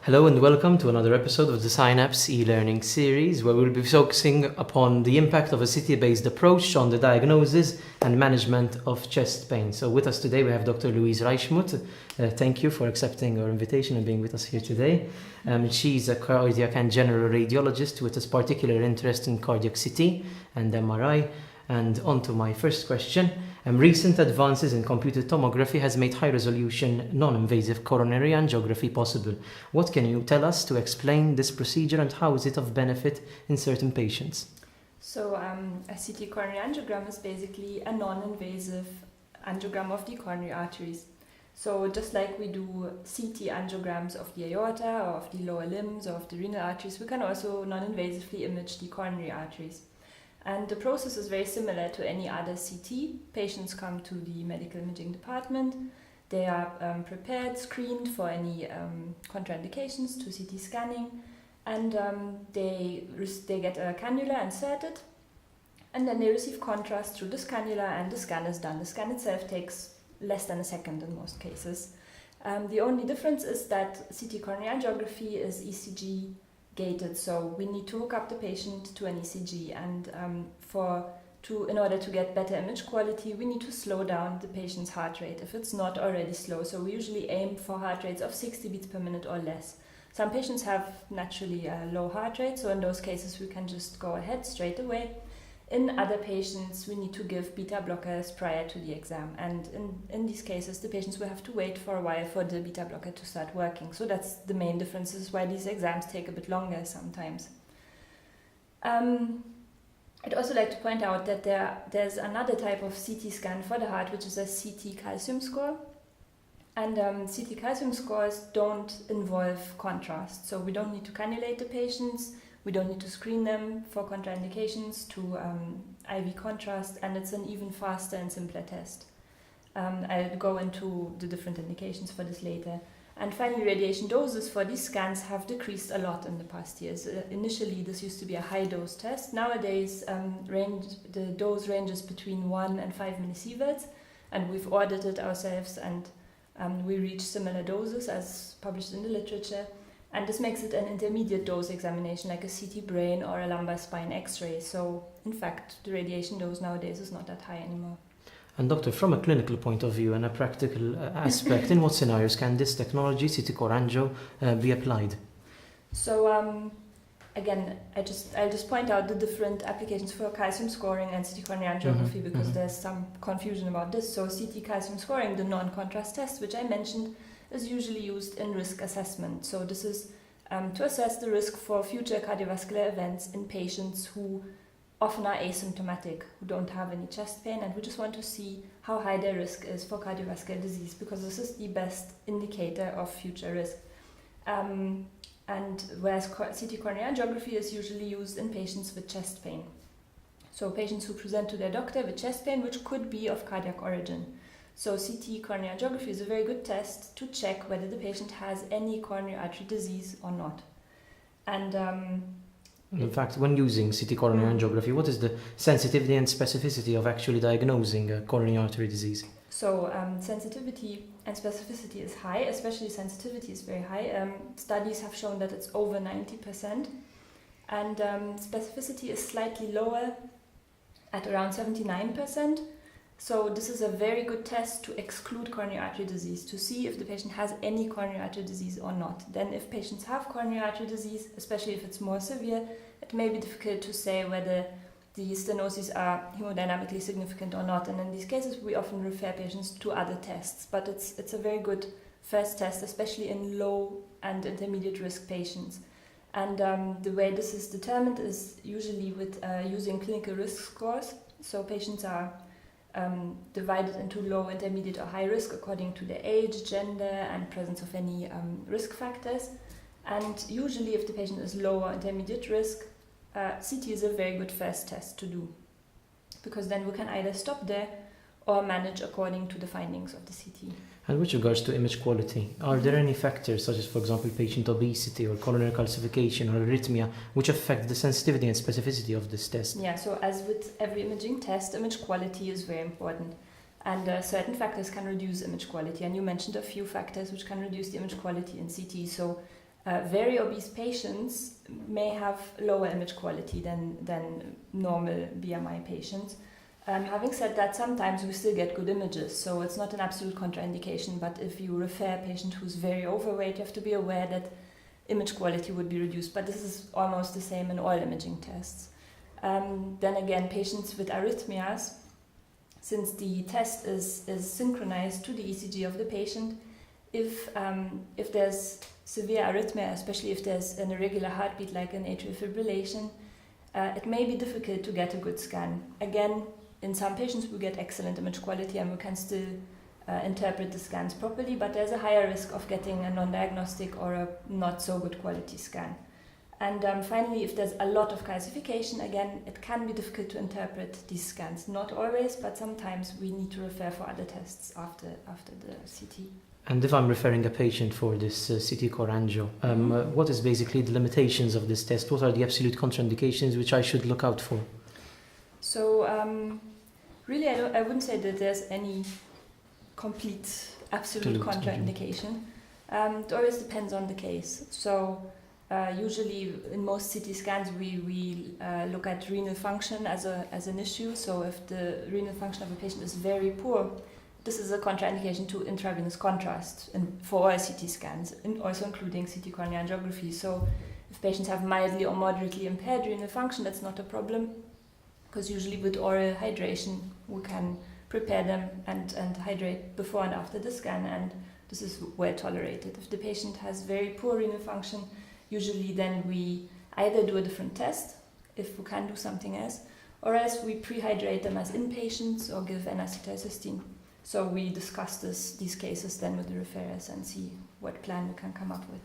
Hello and welcome to another episode of the Thesynapse e-learning series, where we'll be focusing upon the impact of a CT-based approach on the diagnosis and management of chest pain. So with us today we have Dr. Luise Reichmuth. Thank you for accepting our invitation and being with us here today. She's a cardiac and general radiologist with a particular interest in cardiac CT and MRI. And on to my first question. Recent advances in computed tomography has made high-resolution, non-invasive coronary angiography possible. What can you tell us to explain this procedure and how is it of benefit in certain patients? So a CT coronary angiogram is basically a non-invasive angiogram of the coronary arteries. So just like we do CT angiograms of the aorta or of the lower limbs or of the renal arteries, we can also non-invasively image the coronary arteries. And the process is very similar to any other CT. Patients come to the medical imaging department. They are prepared, screened for any contraindications to CT scanning, and they get a cannula inserted, and then they receive contrast through this cannula, and the scan is done. The scan itself takes less than a second in most cases. The only difference is that CT coronary angiography is ECG gated, so we need to hook up the patient to an ECG, and in order to get better image quality, we need to slow down the patient's heart rate if it's not already slow. So we usually aim for heart rates of 60 beats per minute or less. Some patients have naturally a low heart rate, so in those cases we can just go ahead straight away. In other patients, we need to give beta blockers prior to the exam, and in these cases the patients will have to wait for a while for the beta blocker to start working. So that's the main difference. This is why these exams take a bit longer sometimes. I'd also like to point out that there's another type of CT scan for the heart, which is a CT calcium score. And CT calcium scores don't involve contrast, so we don't need to cannulate the patients. We don't need to screen them for contraindications to IV contrast, and it's an even faster and simpler test. I'll go into the different indications for this later. And finally, radiation doses for these scans have decreased a lot in the past years. Initially, this used to be a high-dose test. Nowadays, the dose ranges between 1 and 5 millisieverts, and we've audited ourselves, and we reach similar doses as published in the literature. And this makes it an intermediate dose examination, like a CT brain or a lumbar spine X-ray. So, in fact, the radiation dose nowadays is not that high anymore. And doctor, from a clinical point of view and a practical aspect, in what scenarios can this technology, CT core angio, be applied? So, again, I'll just point out the different applications for calcium scoring and CT coronary angiography because there's some confusion about this. So, CT calcium scoring, the non-contrast test, which I mentioned, is usually used in risk assessment. So this is to assess the risk for future cardiovascular events in patients who often are asymptomatic, who don't have any chest pain, and we just want to see how high their risk is for cardiovascular disease, because this is the best indicator of future risk. And whereas CT coronary angiography is usually used in patients with chest pain. So patients who present to their doctor with chest pain, which could be of cardiac origin. So CT coronary angiography is a very good test to check whether the patient has any coronary artery disease or not. And in fact, when using CT coronary angiography, what is the sensitivity and specificity of actually diagnosing a coronary artery disease? So sensitivity and specificity is high, especially sensitivity is very high. Studies have shown that it's over 90%. And specificity is slightly lower at around 79%. So this is a very good test to exclude coronary artery disease, to see if the patient has any coronary artery disease or not. Then if patients have coronary artery disease, especially if it's more severe, it may be difficult to say whether the stenoses are hemodynamically significant or not. And in these cases, we often refer patients to other tests. But it's a very good first test, especially in low and intermediate risk patients. And the way this is determined is usually with using clinical risk scores. So patients are divided into low, intermediate or high risk according to their age, gender and presence of any risk factors. And usually if the patient is low or intermediate risk, CT is a very good first test to do, because then we can either stop there or manage according to the findings of the CT. And with regards to image quality, are there any factors such as, for example, patient obesity or coronary calcification or arrhythmia which affect the sensitivity and specificity of this test? Yeah, so as with every imaging test, image quality is very important. And certain factors can reduce image quality. And you mentioned a few factors which can reduce the image quality in CT. So very obese patients may have lower image quality than normal BMI patients. Having said that, sometimes we still get good images, so it's not an absolute contraindication, but if you refer a patient who's very overweight, you have to be aware that image quality would be reduced, but this is almost the same in all imaging tests. Then again, patients with arrhythmias, since the test is synchronized to the ECG of the patient, if there's severe arrhythmia, especially if there's an irregular heartbeat like an atrial fibrillation, it may be difficult to get a good scan. Again, in some patients we get excellent image quality and we can still interpret the scans properly, but there's a higher risk of getting a non-diagnostic or a not so good quality scan. And finally, if there's a lot of calcification, again, it can be difficult to interpret these scans. Not always, but sometimes we need to refer for other tests after the CT. And if I'm referring a patient for this CT core angio, what is basically the limitations of this test? What are the absolute contraindications which I should look out for? So really, I wouldn't say that there's any complete absolute contraindication. It always depends on the case. So usually in most CT scans we look at renal function as an issue. So if the renal function of a patient is very poor, this is a contraindication to intravenous contrast for all CT scans, and also including CT coronary angiography. So if patients have mildly or moderately impaired renal function, that's not a problem, because usually with oral hydration we can prepare them and hydrate before and after the scan, and this is well tolerated. If the patient has very poor renal function, usually then we either do a different test, if we can do something else, or else we prehydrate them as inpatients or give N-acetylcysteine. So we discuss these cases then with the referrers and see what plan we can come up with.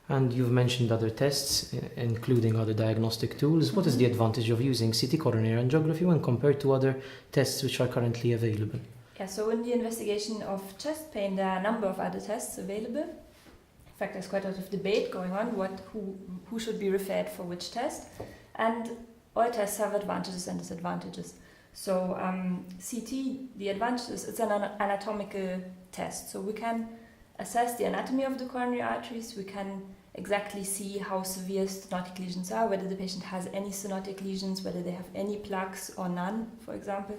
And you've mentioned other tests, including other diagnostic tools. What is the advantage of using CT coronary angiography when compared to other tests which are currently available? Yeah, so in the investigation of chest pain, there are a number of other tests available. In fact, there's quite a lot of debate going on who should be referred for which test. And all tests have advantages and disadvantages. So CT, the advantage is it's an anatomical test. So we can assess the anatomy of the coronary arteries. We can exactly see how severe stenotic lesions are, whether the patient has any stenotic lesions, whether they have any plaques or none, for example.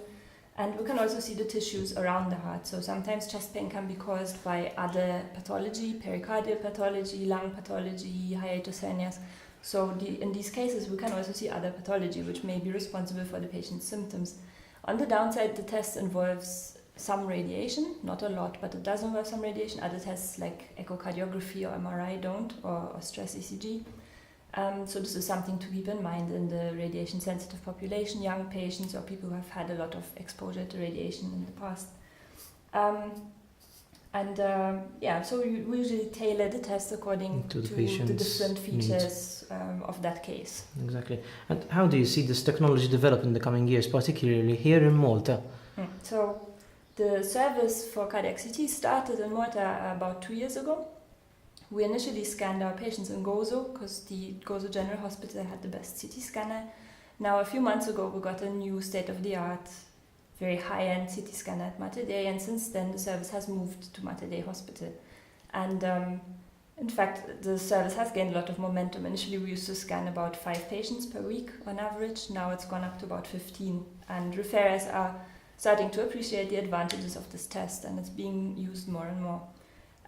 And we can also see the tissues around the heart. So sometimes chest pain can be caused by other pathology, pericardial pathology, lung pathology, hiatus hernias. So in these cases, we can also see other pathology which may be responsible for the patient's symptoms. On the downside, the test involves some radiation, not a lot, but it does involve some radiation. Other tests like echocardiography or MRI don't, or stress ECG. So this is something to keep in mind in the radiation-sensitive population, young patients or people who have had a lot of exposure to radiation in the past. So we usually tailor the test according to the different features of that case. Exactly. And how do you see this technology develop in the coming years, particularly here in Malta? So the service for cardiac CT started in Malta about 2 years ago. We initially scanned our patients in Gozo because the Gozo General Hospital had the best CT scanner. Now a few months ago we got a new state-of-the-art, very high-end CT scanner at Mater Dei, and since then the service has moved to Mater Dei Hospital. And in fact, the service has gained a lot of momentum. Initially we used to scan about 5 patients per week on average. Now it's gone up to about 15. And referrers are starting to appreciate the advantages of this test, and it's being used more and more.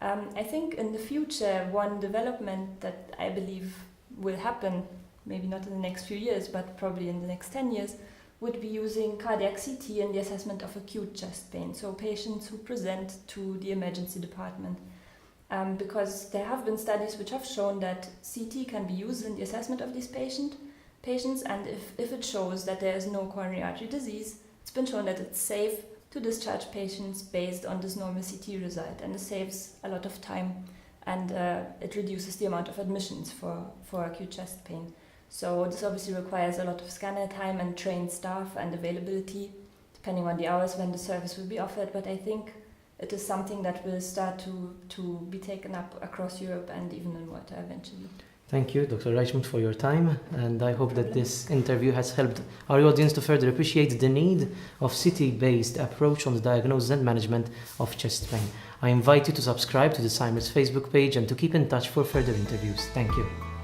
I think in the future, one development that I believe will happen, maybe not in the next few years, but probably in the next 10 years, would be using cardiac CT in the assessment of acute chest pain, so patients who present to the emergency department. Because there have been studies which have shown that CT can be used in the assessment of these patients, and if it shows that there is no coronary artery disease, it's been shown that it's safe to discharge patients based on this normal CT result, and it saves a lot of time, and it reduces the amount of admissions for acute chest pain. So this obviously requires a lot of scanner time and trained staff and availability, depending on the hours when the service will be offered, but I think it is something that will start to be taken up across Europe and even in Malta eventually. Thank you, Dr. Reichmuth, for your time, and I hope that this interview has helped our audience to further appreciate the need of CT-based approach on the diagnosis and management of chest pain. I invite you to subscribe to the Thesynapse Facebook page and to keep in touch for further interviews. Thank you.